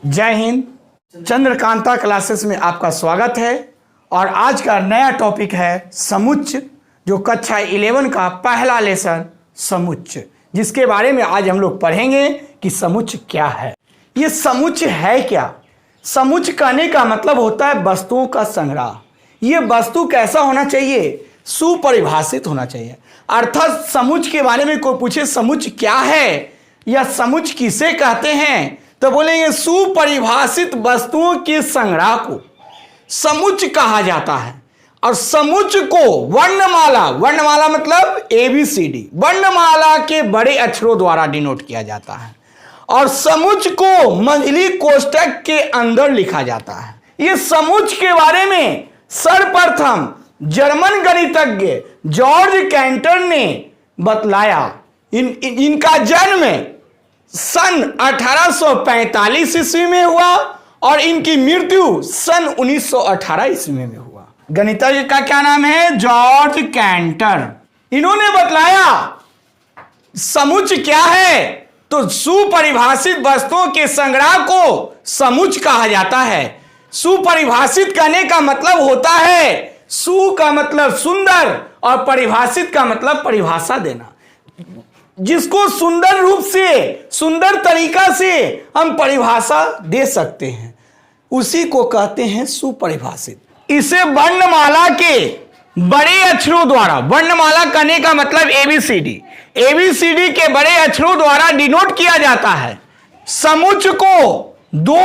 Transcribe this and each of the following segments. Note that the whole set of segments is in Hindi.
जय हिंद। चंद्रकांता क्लासेस में आपका स्वागत है और आज का नया टॉपिक है समुच्चय, जो कक्षा 11 का पहला लेसन समुच्चय, जिसके बारे में आज हम लोग पढ़ेंगे कि समुच्चय क्या है। ये समुच्चय है क्या? समुच्चय कहने का मतलब होता है वस्तुओं का संग्रह। ये वस्तु कैसा होना चाहिए? सुपरिभाषित होना चाहिए। अर्थात समुच्चय के बारे में कोई पूछे समुच्चय क्या है या समुच्चय किसे कहते हैं, तो बोलेंगे सुपरिभाषित वस्तुओं के संग्रह को समुच्चय कहा जाता है। और समुच्चय को वर्णमाला मतलब ABCD वर्णमाला के बड़े अक्षरों द्वारा डिनोट किया जाता है और समुच्चय को मंझली कोष्ठक के अंदर लिखा जाता है। ये समुच्चय के बारे में सर्वप्रथम जर्मन गणितज्ञ जॉर्ज कैंटर ने बतलाया। इनका जन्म सन 1845 ईस्वी में हुआ और इनकी मृत्यु सन 1918 ईस्वी में हुआ। गणितज्ञ का क्या नाम है? George canter. इन्होंने बतलाया समुच्चय क्या है, तो सुपरिभाषित वस्तुओं के संग्रह को समुच्चय कहा जाता है। सुपरिभाषित करने का मतलब होता है, सु का मतलब सुंदर और परिभाषित का मतलब परिभाषा देना। जिसको सुंदर रूप से, सुंदर तरीका से हम परिभाषा दे सकते हैं, उसी को कहते हैं सुपरिभाषित। इसे वर्णमाला के बड़े अक्षरों द्वारा, वर्णमाला करने का मतलब ABCD के बड़े अक्षरों द्वारा डिनोट किया जाता है। समुच्चय को दो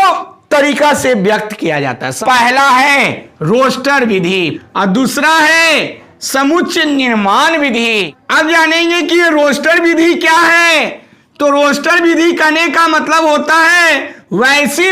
तरीका से व्यक्त किया जाता है। पहला है रोस्टर विधि और दूसरा है समुच्चय निर्माण विधि। अब जानेंगे कि ये रोस्टर विधि क्या है। तो रोस्टर विधि करने का मतलब होता है वैसी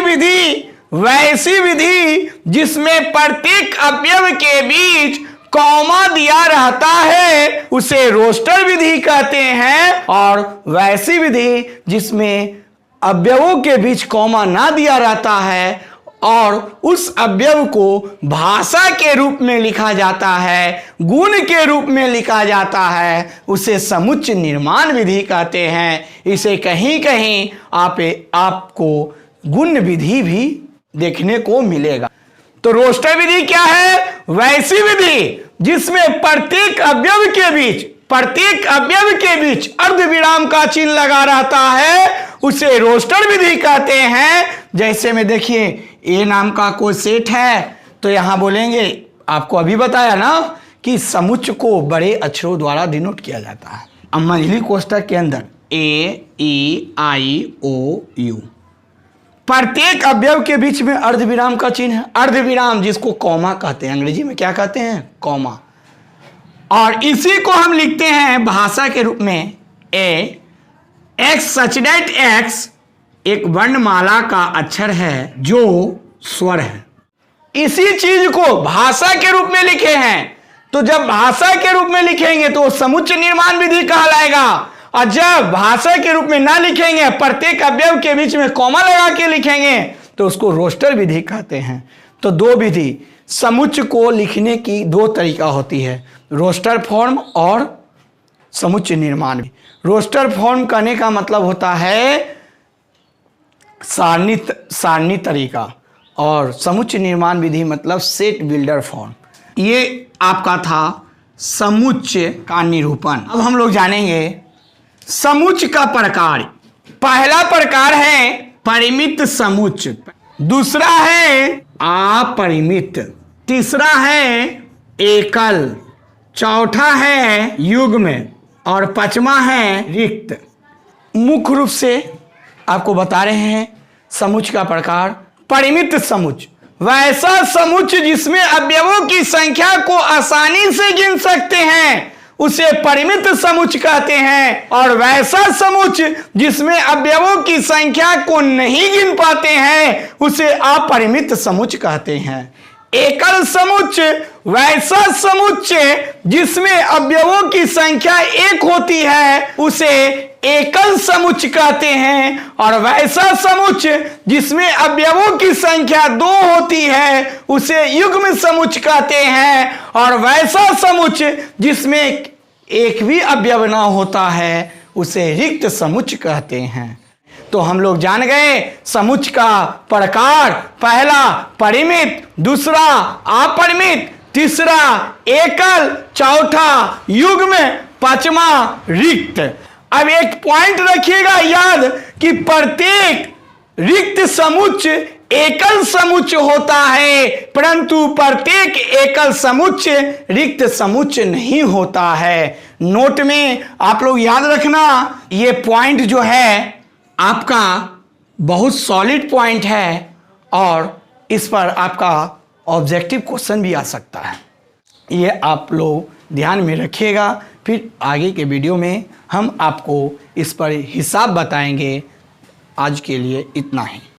विधि जिसमें प्रत्येक अवयव के बीच कॉमा दिया रहता है, उसे रोस्टर विधि कहते हैं। और वैसी विधि जिसमें अवयवों के बीच कॉमा ना दिया रहता है और उस अवयव को भाषा के रूप में लिखा जाता है, गुण के रूप में लिखा जाता है, उसे समुच्चय निर्माण विधि कहते हैं। इसे कहीं कहीं आपको गुण विधि भी देखने को मिलेगा। तो रोस्टर विधि क्या है? वैसी विधि जिसमें प्रत्येक अवयव के बीच अर्धविराम का चिन्ह लगा रहता है, उसे रोस्टर विधि कहते हैं। जैसे में देखिए ए नाम का कोई सेट है, तो यहां बोलेंगे, आपको अभी बताया ना कि समुच्चय को बड़े अक्षरों द्वारा डिनोट किया जाता है। अब मंझली कोष्ठक के अंदर AEIOU प्रत्येक अवयव के बीच में अर्धविराम का चिन्ह है। अर्धविराम जिसको कॉमा कहते हैं, अंग्रेजी में क्या कहते हैं? कॉमा। और इसी को हम लिखते हैं भाषा के रूप में X सच दैट X एक वर्णमाला का अक्षर है जो स्वर है। इसी चीज को भाषा के रूप में लिखे हैं, तो जब भाषा के रूप में लिखेंगे तो समुच्चय निर्माण विधि कहलाएगा। और जब भाषा के रूप में ना लिखेंगे, प्रत्येक अवयव के बीच में कॉमा लगा के लिखेंगे, तो उसको रोस्टर विधि कहते हैं। तो दो विधि समुच्चय को लिखने की दो तरीका होती है, रोस्टर फॉर्म और समुच्चय निर्माण। रोस्टर फॉर्म करने का मतलब होता है सारणी तरीका, और समुच्चय निर्माण विधि मतलब सेट बिल्डर फॉर्म। ये आपका था समुच्चय का निरूपण। अब हम लोग जानेंगे समुच्चय का प्रकार। पहला प्रकार है परिमित समुच्चय, दूसरा है अपरिमित, तीसरा है एकल, चौथा है युग्म और पांचवा है रिक्त। मुख्य रूप से आपको बता रहे हैं समुच्चय का प्रकार। परिमित समुच्चय वैसा समुच्चय जिसमें अवयवों की संख्या को आसानी से गिन सकते हैं, उसे परिमित समुच्चय कहते हैं। और वैसा समुच्चय जिसमें अवयवों की संख्या को नहीं गिन पाते हैं, उसे अपरिमित समुच्चय कहते हैं। एकल समुच्चय वैसा समुच्चय जिसमें अवयवों की संख्या एक होती है, उसे एकल समुच्चय कहते हैं। और वैसा समुच्चय जिसमें अवयवों की संख्या दो होती है, उसे युग्म समुच्चय कहते हैं। और वैसा समुच्चय जिसमें एक भी अवयव ना होता है, उसे रिक्त समुच्चय कहते हैं। तो हम लोग जान गए समुच्चय का प्रकार, पहला परिमित, दूसरा अपरिमित, तीसरा एकल, चौथा युग्म, पांचवा रिक्त। अब एक पॉइंट रखिएगा याद कि प्रत्येक रिक्त समुच्चय एकल समुच्चय होता है, परंतु प्रत्येक एकल समुच्चय रिक्त समुच्चय नहीं होता है। नोट में आप लोग याद रखना, ये पॉइंट जो है आपका बहुत सॉलिड पॉइंट है और इस पर आपका ऑब्जेक्टिव क्वेश्चन भी आ सकता है। ये आप लोग ध्यान में रखिएगा। फिर आगे के वीडियो में हम आपको इस पर हिसाब बताएंगे। आज के लिए इतना ही।